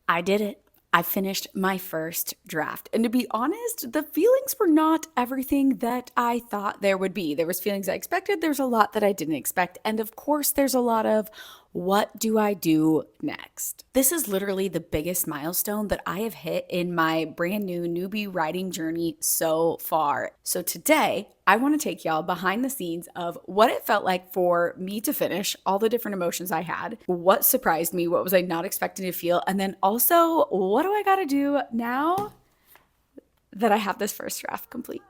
I did it. I finished my first draft. And to be honest, the feelings were not everything that I thought there would be. There was feelings I expected, there's a lot that I didn't expect, and of course there's a lot of what do I do next? This is literally the biggest milestone that I have hit in my brand new newbie writing journey so far. So today, I want to take y'all behind the scenes of what it felt like for me to finish, all the different emotions I had, what surprised me, what was I not expecting to feel, and then also what do I got to do now that I have this first draft complete.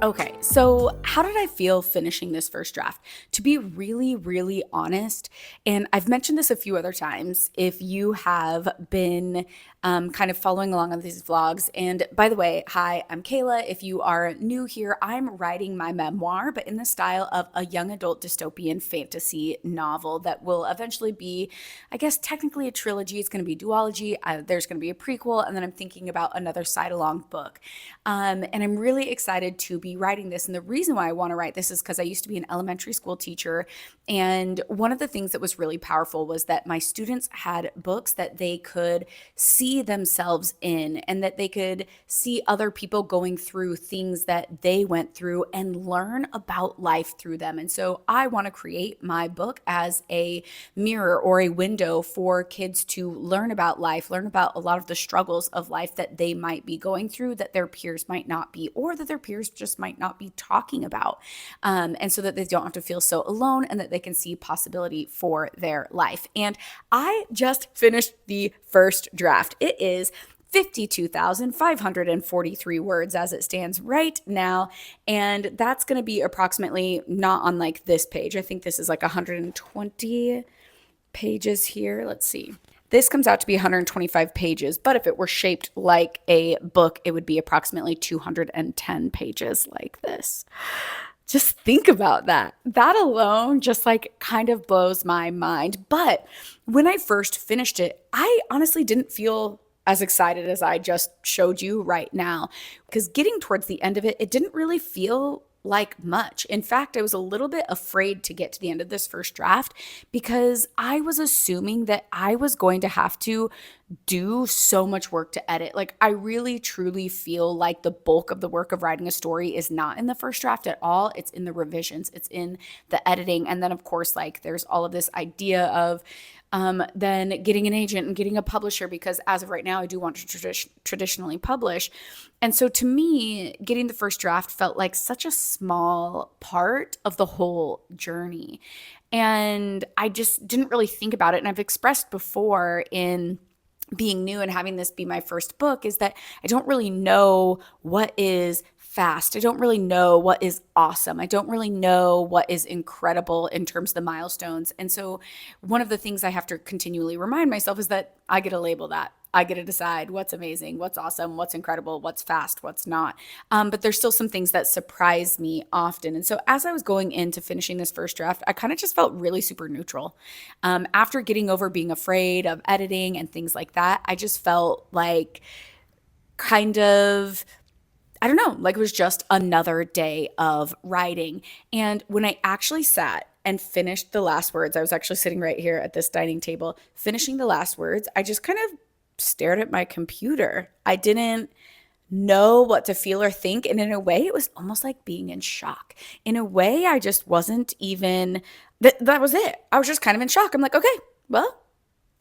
Okay, so how did I feel finishing this first draft? To be really, really honest, and I've mentioned this a few other times, if you have been kind of following along on these vlogs, and by the way, hi, I'm Kayla. If you are new here, I'm writing my memoir, but in the style of a young adult dystopian fantasy novel that will eventually be, I guess, technically a trilogy. It's going to be duology. There's going to be a prequel, and then I'm thinking about another side-along book. And I'm really excited to be writing this. And the reason why I want to write this is because I used to be an elementary school teacher. And one of the things that was really powerful was that my students had books that they could see themselves in and that they could see other people going through things that they went through and learn about life through them. And so I want to create my book as a mirror or a window for kids to learn about life, learn about a lot of the struggles of life that they might be going through that their peers might not be, or that their peers just might not be talking about. And so that they don't have to feel so alone and that they can see possibility for their life. And I just finished the first draft. It is 52,543 words as it stands right now. And that's going to be approximately not on like this page. I think this is like 120 pages here. Let's see. This comes out to be 125 pages, but if it were shaped like a book, it would be approximately 210 pages like this. Just think about that. That alone just like kind of blows my mind. But when I first finished it, I honestly didn't feel as excited as I just showed you right now, because getting towards the end of it, it didn't really feel like much. In fact, I was a little bit afraid to get to the end of this first draft because I was assuming that I was going to have to do so much work to edit. Like, I really truly feel like the bulk of the work of writing a story is not in the first draft at all. It's in the revisions, it's in the editing. And then, of course, like there's all of this idea of then getting an agent and getting a publisher, because as of right now, I do want to traditionally publish. And so to me, getting the first draft felt like such a small part of the whole journey. And I just didn't really think about it. And I've expressed before in being new and having this be my first book is that I don't really know what is fast. I don't really know what is awesome. I don't really know what is incredible in terms of the milestones. And so one of the things I have to continually remind myself is that I get to label that. I get to decide what's amazing, what's awesome, what's incredible, what's fast, what's not. But there's still some things that surprise me often. And so as I was going into finishing this first draft, I kind of just felt really super neutral. After getting over being afraid of editing and things like that, I just felt like kind of, I don't know, like it was just another day of writing. And when I actually sat and finished the last words, I was actually sitting right here at this dining table, finishing the last words, I just kind of stared at my computer. I didn't know what to feel or think. And in a way, it was almost like being in shock. In a way, I just wasn't even, that was it. I was just kind of in shock. I'm like, okay, well,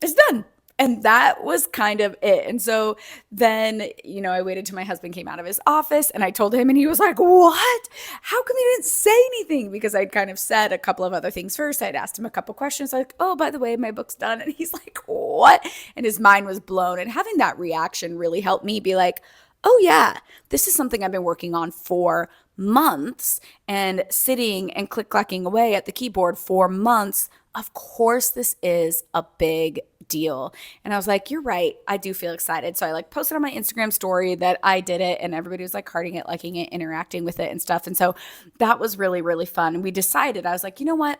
it's done. And that was kind of it. And so then, I waited till my husband came out of his office and I told him, and he was like, what? How come you didn't say anything? Because I'd kind of said a couple of other things first. I'd asked him a couple questions like, oh, by the way, my book's done. And he's like, what? And his mind was blown. And having that reaction really helped me be like, oh yeah, this is something I've been working on for months and sitting and click-clacking away at the keyboard for months. Of course, this is a big deal. And I was like, you're right. I do feel excited. So I like posted on my Instagram story that I did it, and everybody was like hearting it, liking it, interacting with it and stuff. And so that was really, really fun. And we decided, I was like, you know what?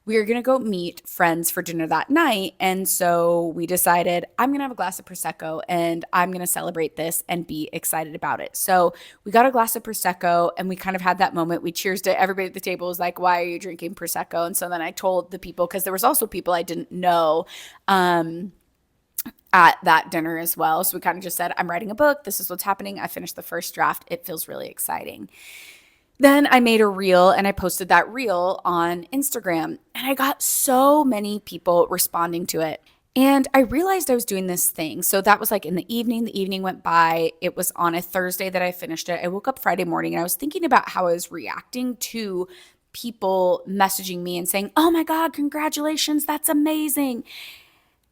We were going to go meet friends for dinner that night. And so we decided I'm going to have a glass of Prosecco and I'm going to celebrate this and be excited about it. So we got a glass of Prosecco and we kind of had that moment. We cheers to everybody at the table was like, why are you drinking Prosecco? And so then I told the people, because there was also people I didn't know at that dinner as well. So we kind of just said, I'm writing a book. This is what's happening. I finished the first draft. It feels really exciting. Then I made a reel and I posted that reel on Instagram and I got so many people responding to it. And I realized I was doing this thing. So that was like in the evening went by. It was on a Thursday that I finished it. I woke up Friday morning and I was thinking about how I was reacting to people messaging me and saying, oh my God, congratulations, that's amazing.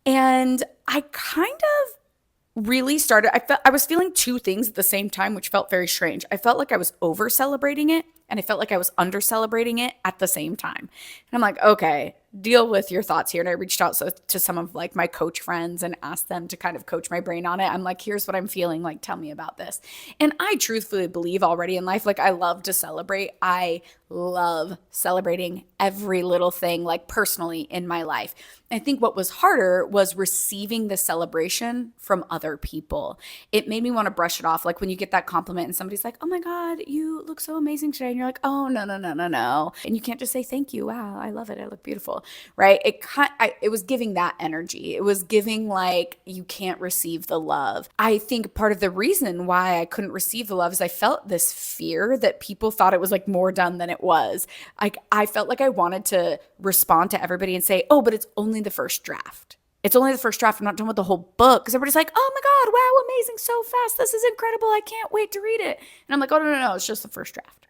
And I kind of really started, I was feeling two things at the same time, which felt very strange. I felt like I was over celebrating it and I felt like I was under celebrating it at the same time. And I'm like, okay, deal with your thoughts here. And I reached out to some of like my coach friends and asked them to kind of coach my brain on it. I'm like, here's what I'm feeling, like, tell me about this. And I truthfully believe already in life, like I love to celebrate. I love celebrating every little thing, like personally in my life. I think what was harder was receiving the celebration from other people. It made me want to brush it off. Like when you get that compliment and somebody's like, oh my God, you look so amazing today. And you're like, oh, no. And you can't just say, thank you. Wow, I love it. I look beautiful, right? It was giving that energy. It was giving like, you can't receive the love. I think part of the reason why I couldn't receive the love is I felt this fear that people thought it was like more done than it was. Like I felt like I wanted to respond to everybody and say, oh, but it's only the first draft. It's only the first draft. I'm not done with the whole book. Because everybody's like, oh my God, wow, amazing, so fast. This is incredible. I can't wait to read it. And I'm like, oh, no, it's just the first draft.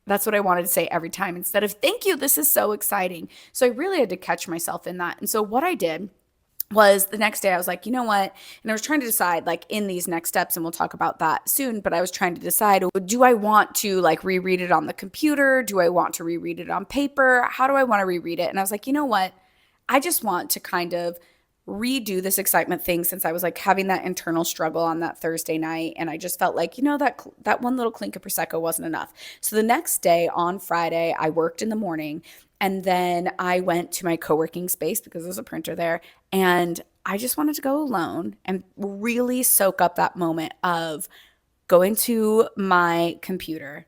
That's what I wanted to say every time instead of thank you. This is so exciting. So I really had to catch myself in that. And so what I did was the next day I was like, you know what? And I was trying to decide like in these next steps, and we'll talk about that soon, but I was trying to decide, do I want to like reread it on the computer? Do I want to reread it on paper? How do I want to reread it? And I was like, you know what? I just want to kind of redo this excitement thing since I was like having that internal struggle on that Thursday night. And I just felt like, that one little clink of Prosecco wasn't enough. So the next day on Friday, I worked in the morning and then I went to my co-working space because there's a printer there. And I just wanted to go alone and really soak up that moment of going to my computer,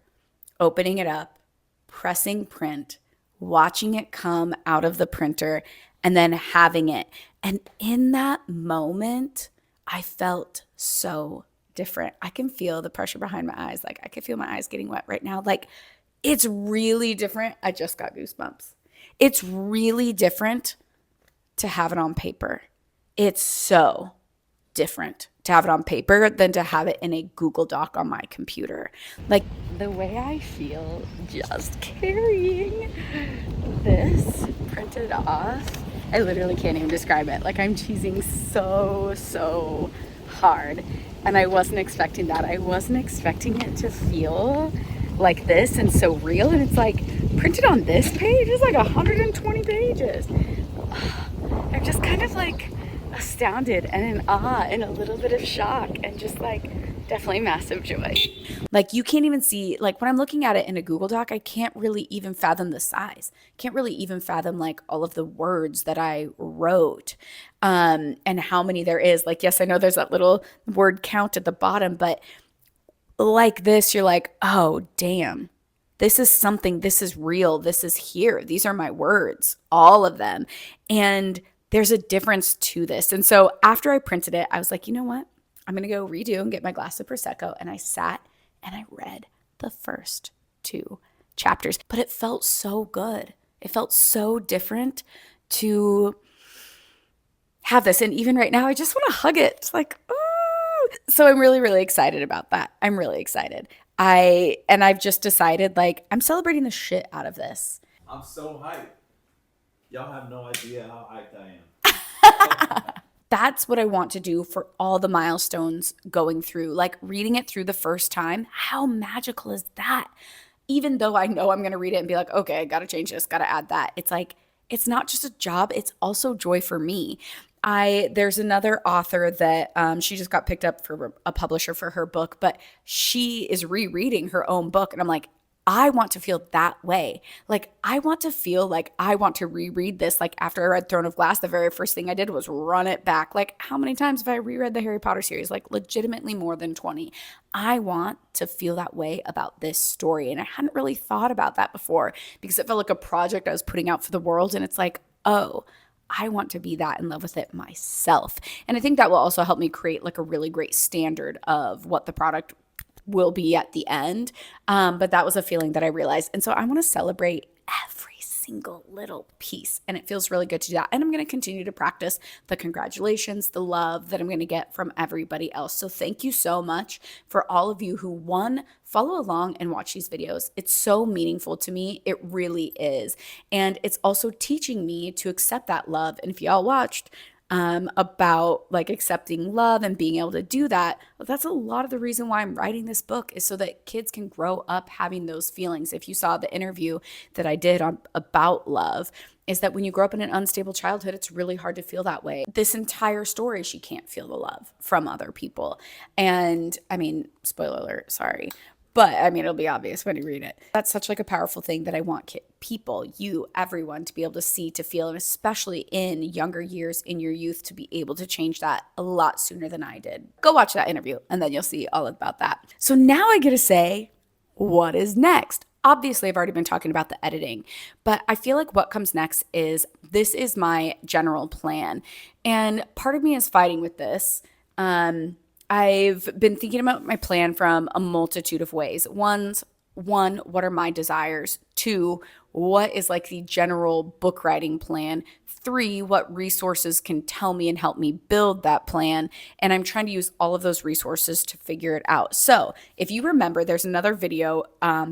opening it up, pressing print, watching it come out of the printer, and then having it. And in that moment, I felt so different. I can feel the pressure behind my eyes. Like I can feel my eyes getting wet right now. Like it's really different. I just got goosebumps. It's really different to have it on paper. It's so different to have it on paper than to have it in a Google Doc on my computer. Like the way I feel just carrying this printed off, I literally can't even describe it. Like I'm cheesing so hard. And I wasn't expecting that. I wasn't expecting it to feel like this and so real. And it's like printed on this page is like 120 pages. I'm just kind of like astounded and in awe and a little bit of shock and just like definitely massive joy. Like you can't even see, like when I'm looking at it in a Google Doc, I can't really even fathom the size. Can't really even fathom like all of the words that I wrote and how many there is. Like, yes, I know there's that little word count at the bottom, but like this, you're like, oh, damn. This is something, this is real. This is here. These are my words, all of them. And there's a difference to this. And so after I printed it, I was like, you know what? I'm going to go redo and get my glass of Prosecco. And I sat and I read the first 2 chapters. But it felt so good. It felt so different to have this. And even right now, I just want to hug it. It's like, oh. So I'm really excited about that. I'm really excited. I've just decided like I'm celebrating the shit out of this. I'm so hyped. Y'all have no idea how hyped I am. That's what I want to do for all the milestones going through, like reading it through the first time. How magical is that? Even though I know I'm going to read it and be like, okay, I got to change this, got to add that. It's like, it's not just a job. It's also joy for me. There's another author that she just got picked up for a publisher for her book, but she is rereading her own book. And I'm like, I want to feel that way. Like, I want to feel like I want to reread this. Like, after I read Throne of Glass, the very first thing I did was run it back. Like, how many times have I reread the Harry Potter series? Like, legitimately more than 20. I want to feel that way about this story. And I hadn't really thought about that before because it felt like a project I was putting out for the world. And it's like, oh, I want to be that in love with it myself. And I think that will also help me create like a really great standard of what the product will be at the end. But that was a feeling that I realized. And so I want to celebrate every single little piece. And it feels really good to do that. And I'm going to continue to practice the congratulations, the love that I'm going to get from everybody else. So thank you so much for all of you who, one, follow along and watch these videos. It's so meaningful to me. It really is. And it's also teaching me to accept that love. And if y'all watched, about like accepting love and being able to do that. Well, that's a lot of the reason why I'm writing this book, is so that kids can grow up having those feelings. If you saw the interview that I did about love, is that when you grow up in an unstable childhood, it's really hard to feel that way. This entire story, she can't feel the love from other people. And I mean, spoiler alert, sorry. But I mean, it'll be obvious when you read it. That's such like a powerful thing that I want people, you, everyone, to be able to see, to feel, and especially in younger years in your youth, to be able to change that a lot sooner than I did. Go watch that interview and then you'll see all about that. So now I get to say, what is next? Obviously, I've already been talking about the editing, but I feel like what comes next is, this is my general plan. And part of me is fighting with this. I've been thinking about my plan from a multitude of ways. One, what are my desires? 2, what is like the general book writing plan? 3, what resources can tell me and help me build that plan? And I'm trying to use all of those resources to figure it out. So if you remember, there's another video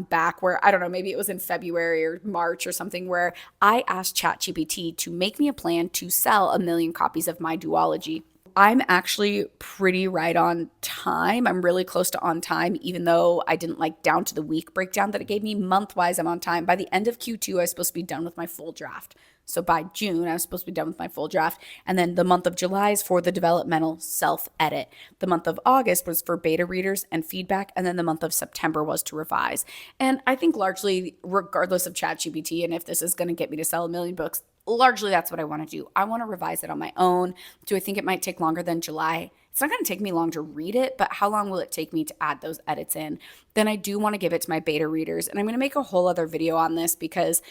back where, I don't know, maybe it was in February or March or something, where I asked ChatGPT to make me a plan to sell 1 million copies of my duology. I'm actually pretty right on time. I'm really close to on time, even though I didn't like down to the week breakdown that it gave me. Month-wise, I'm on time. By the end of Q2, I was supposed to be done with my full draft. So by June, I was supposed to be done with my full draft. And then the month of July is for the developmental self-edit. The month of August was for beta readers and feedback. And then the month of September was to revise. And I think largely, regardless of ChatGPT and if this is going to get me to sell 1 million books, largely that's what I want to do. I want to revise it on my own. Do I think it might take longer than July? It's not going to take me long to read it, but how long will it take me to add those edits in? Then I do want to give it to my beta readers. And I'm going to make a whole other video on this, because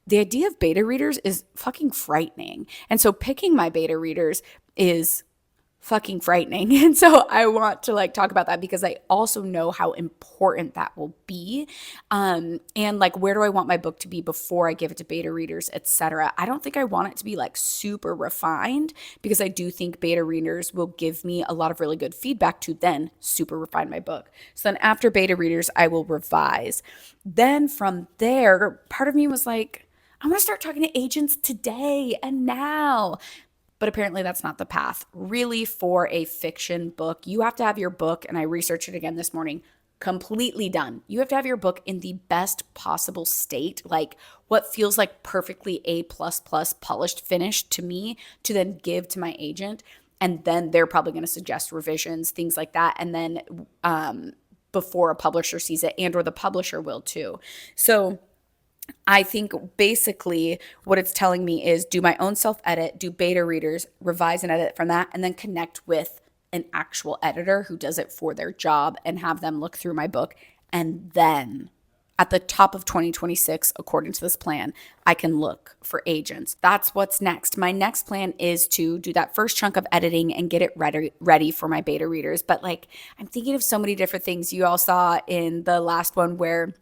the idea of beta readers is fucking frightening. And so picking my beta readers is fucking frightening. And so I want to like talk about that, because I also know how important that will be. And like, where do I want my book to be before I give it to beta readers, etc. I don't think I want it to be like super refined, because I do think beta readers will give me a lot of really good feedback to then super refine my book. So then after beta readers, I will revise. Then from there, part of me was like, I want to start talking to agents today and now. But apparently that's not the path. Really, for a fiction book, you have to have your book, and I researched it again this morning, completely done. You have to have your book in the best possible state, like what feels like perfectly A++ polished finish to me, to then give to my agent. And then they're probably going to suggest revisions, things like that. And then before a publisher sees it, and or the publisher will too. So I think basically what it's telling me is do my own self-edit, do beta readers, revise and edit from that, and then connect with an actual editor who does it for their job and have them look through my book. And then at the top of 2026, according to this plan, I can look for agents. That's what's next. My next plan is to do that first chunk of editing and get it ready for my beta readers. But like, I'm thinking of so many different things. You all saw in the last one where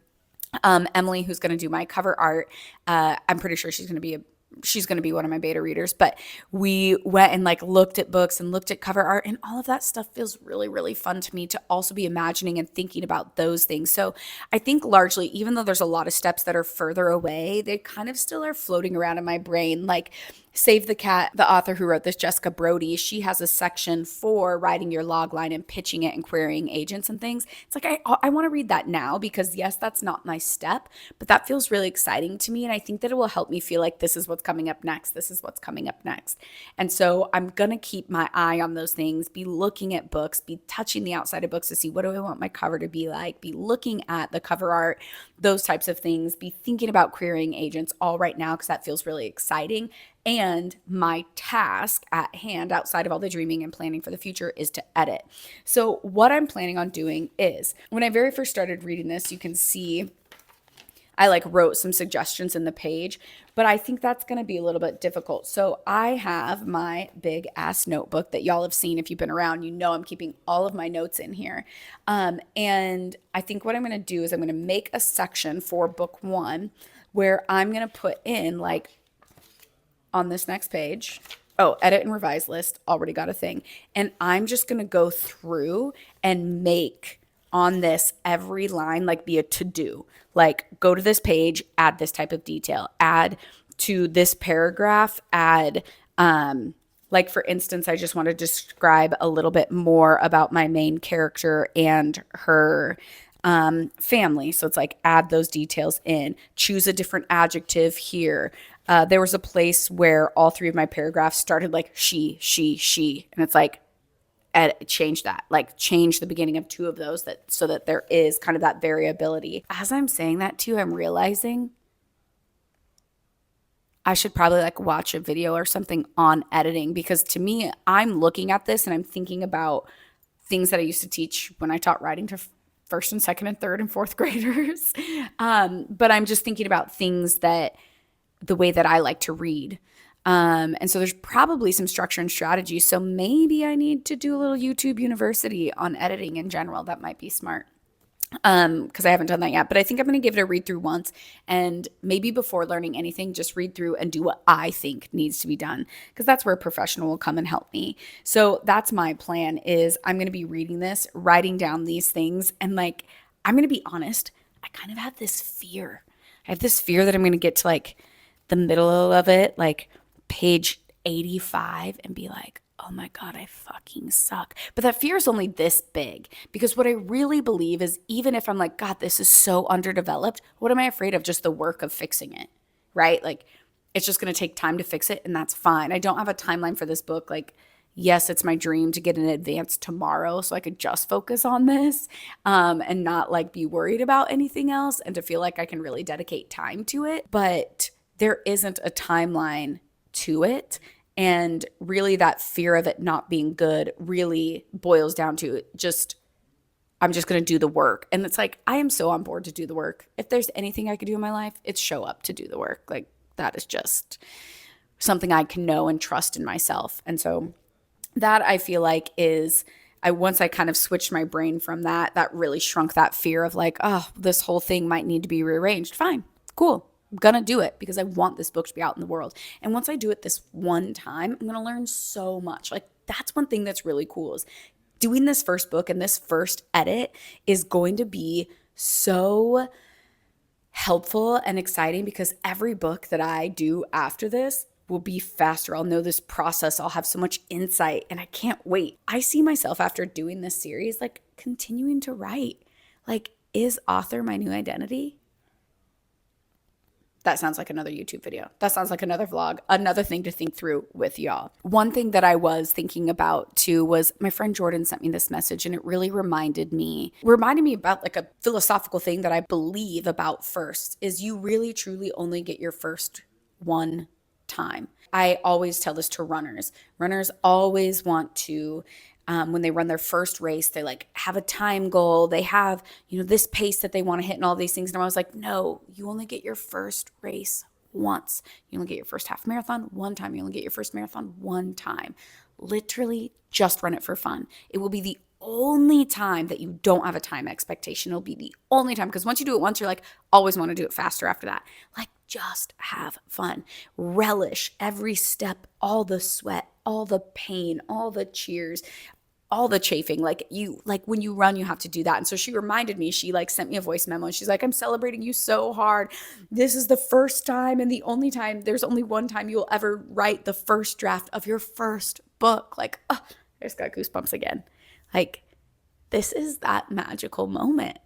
Emily, who's going to do my cover art, I'm pretty sure she's going to be one of my beta readers, but we went and like looked at books and looked at cover art, and all of that stuff feels really, really fun to me to also be imagining and thinking about those things. So I think largely, even though there's a lot of steps that are further away, they kind of still are floating around in my brain. Like Save the Cat, the author who wrote this, Jessica Brody, she has a section for writing your log line and pitching it and querying agents and things. It's like, I want to read that now, because yes, that's not my step, but that feels really exciting to me. And I think that it will help me feel like this is what's what's coming up next. This is what's coming up next. And so I'm going to keep my eye on those things, be looking at books, be touching the outside of books to see what do I want my cover to be like, be looking at the cover art, those types of things, be thinking about querying agents all right now because that feels really exciting. And my task at hand outside of all the dreaming and planning for the future is to edit. So what I'm planning on doing is when I very first started reading this, you can see I like wrote some suggestions in the page, but I think that's going to be a little bit difficult. So I have my big ass notebook that y'all have seen. If you've been around, you know I'm keeping all of my notes in here. And I think what I'm going to do is I'm going to make a section for book 1 where I'm going to put in like on this next page, edit and revise list, already got a thing. And I'm just going to go through and make on this every line like be a to-do. Like go to this page, add this type of detail, add to this paragraph, add like for instance, I just want to describe a little bit more about my main character and her family. So it's like add those details in, choose a different adjective here. There was a place where all 3 of my paragraphs started like she, and it's like change that, like change the beginning of 2 of those so that there is kind of that variability. As I'm saying that too, I'm realizing I should probably like watch a video or something on editing, because to me, I'm looking at this and I'm thinking about things that I used to teach when I taught writing to first and second and third and fourth graders. But I'm just thinking about things that the way that I like to read. And so there's probably some structure and strategy. So maybe I need to do a little YouTube university on editing in general. That might be smart. Because I haven't done that yet, but I think I'm going to give it a read through once, and maybe before learning anything, just read through and do what I think needs to be done, because that's where a professional will come and help me. So that's my plan, is I'm going to be reading this, writing down these things, and like, I'm going to be honest, I kind of have this fear. I have this fear that I'm going to get to like the middle of it, like page 85, and be like, oh my God, I fucking suck. But that fear is only this big, because what I really believe is, even if I'm like, God, this is so underdeveloped, what am I afraid of? Just the work of fixing it, right? Like, it's just going to take time to fix it, and that's fine. I don't have a timeline for this book. Like, yes, it's my dream to get an advance tomorrow so I could just focus on this and not like be worried about anything else, and to feel like I can really dedicate time to it. But there isn't a timeline to it. And really that fear of it not being good really boils down to just, I'm just going to do the work. And it's like, I am so on board to do the work. If there's anything I could do in my life, it's show up to do the work. Like, that is just something I can know and trust in myself. And so that, I feel like, is, once I kind of switched my brain from that really shrunk that fear of like, oh, this whole thing might need to be rearranged. Fine, cool. I'm going to do it because I want this book to be out in the world. And once I do it this one time, I'm going to learn so much. Like, that's one thing that's really cool, is doing this first book, and this first edit is going to be so helpful and exciting, because every book that I do after this will be faster. I'll know this process. I'll have so much insight, and I can't wait. I see myself after doing this series, like, continuing to write. Like, is author my new identity? That sounds like another YouTube video. That sounds like another vlog, another thing to think through with y'all. One thing that I was thinking about too was, my friend Jordan sent me this message, and it really reminded me about like a philosophical thing that I believe about first, is you really truly only get your first one time. I always tell this to runners. Runners always want to, when they run their first race, they like have a time goal. They have, this pace that they want to hit and all these things. And I was like, no, you only get your first race once. You only get your first half marathon one time. You only get your first marathon one time. Literally just run it for fun. It will be the only time that you don't have a time expectation. It'll be the only time, because once you do it once, you're like, always want to do it faster after that. Like, just have fun. Relish every step, all the sweat, all the pain, all the cheers, all the chafing. Like, when you run, you have to do that. And so she reminded me, she like sent me a voice memo, and she's like, I'm celebrating you so hard. This is the first time and the only time, there's only one time you'll ever write the first draft of your first book. Like, I just got goosebumps again. Like, this is that magical moment.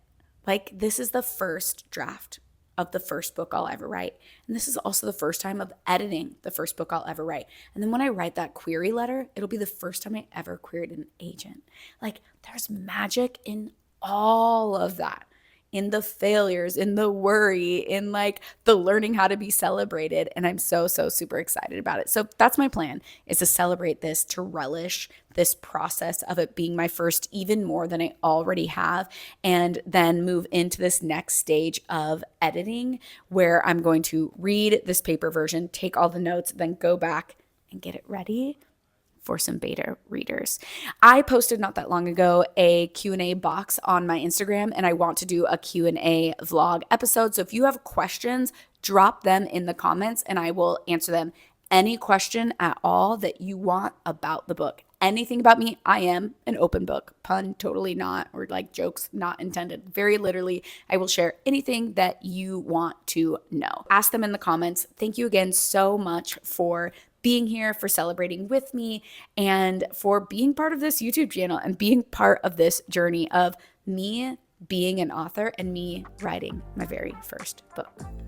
Like, this is the first draft of the first book I'll ever write. And this is also the first time of editing the first book I'll ever write. And then when I write that query letter, it'll be the first time I ever queried an agent. Like, there's magic in all of that, in the failures, in the worry, in like the learning how to be celebrated. And I'm so super excited about it. So that's my plan, is to celebrate this, to relish this process of it being my first even more than I already have, and then move into this next stage of editing where I'm going to read this paper version, take all the notes, then go back and get it ready for some beta readers. I posted not that long ago a Q&A box on my Instagram, and I want to do a Q&A vlog episode. So if you have questions, drop them in the comments and I will answer them. Any question at all that you want about the book. Anything about me, I am an open book. Pun totally not, or like jokes not intended. Very literally, I will share anything that you want to know. Ask them in the comments. Thank you again so much for being here, for celebrating with me, and for being part of this YouTube channel and being part of this journey of me being an author and me writing my very first book.